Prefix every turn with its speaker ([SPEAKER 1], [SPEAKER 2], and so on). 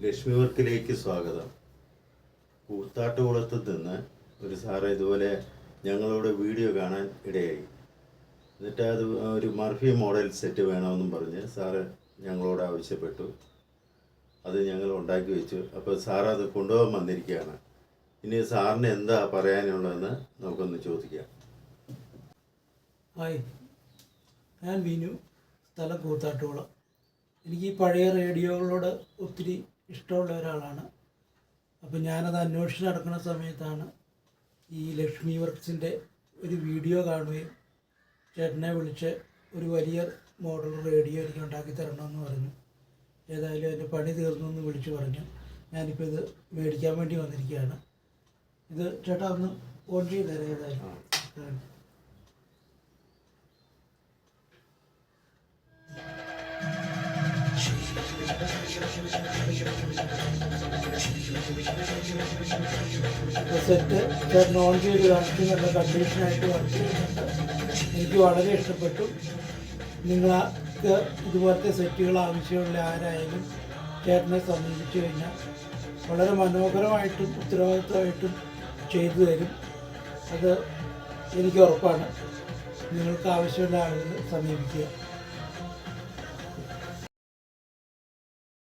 [SPEAKER 1] ലക്ഷ്മി വർക്കിലേക്ക് സ്വാഗതം. കൂത്താട്ടുകുളത്ത് നിന്ന് ഒരു സാറ് ഇതുപോലെ ഞങ്ങളോട് വീഡിയോ കാണാൻ ഇടയായി. എന്നിട്ട് അത് ഒരു മർഫി മോഡൽ സെറ്റ് വേണമെന്നും പറഞ്ഞ് സാറ് ഞങ്ങളോട് ആവശ്യപ്പെട്ടു. അത് ഞങ്ങൾ ഉണ്ടാക്കി വെച്ചു. അപ്പോൾ സാർ അത് കൊണ്ടുപോകാൻ വന്നിരിക്കുകയാണ്. ഇനി സാറിന് എന്താ പറയാനുള്ളതെന്ന് നമുക്കൊന്ന് ചോദിക്കാം.
[SPEAKER 2] ഹായ്, ഞാൻ വിനു, സ്ഥലം കൂത്താട്ടുകുളം. എനിക്ക് ഈ പഴയ റേഡിയോകളോട് ഒത്തിരി ഇഷ്ടമുള്ള ഒരാളാണ്. അപ്പോൾ ഞാനത് അന്വേഷിച്ച് നടക്കുന്ന സമയത്താണ് ഈ ലക്ഷ്മി വർക്ക്സിൻ്റെ ഒരു വീഡിയോ കാണുകയും ചേട്ടനെ വിളിച്ച് ഒരു വലിയ മോഡൽ റേഡിയോ എനിക്ക് ഉണ്ടാക്കി തരണമെന്ന് പറഞ്ഞു. ഏതായാലും എൻ്റെ പണി തീർന്നു എന്ന് വിളിച്ചു പറഞ്ഞു. ഞാനിപ്പോൾ ഇത് മേടിക്കാൻ വേണ്ടി വന്നിരിക്കുകയാണ്. ഇത് ചേട്ടാ ഒന്ന് ഓൺ ചെയ്ത് തരാം. ഏതായാലും സെറ്റ് ചേട്ടൻ ഓൺ ചെയ്ത് കാണിച്ച് നല്ല കണ്ടീഷനായിട്ട് വർക്ക് ചെയ്യുന്നുണ്ട്. എനിക്ക് വളരെ ഇഷ്ടപ്പെട്ടു. നിങ്ങൾക്ക് ഇതുപോലത്തെ സെറ്റുകൾ ആവശ്യമുള്ള ആരായാലും ചേട്ടനെ സമീപിച്ചു കഴിഞ്ഞാൽ വളരെ മനോഹരമായിട്ടും ഉത്തരവാദിത്വമായിട്ടും ചെയ്തു തരും. അത് എനിക്ക് ഉറപ്പാണ്. നിങ്ങൾക്ക് ആവശ്യമുള്ള ആളുകൾ സമീപിക്കുക.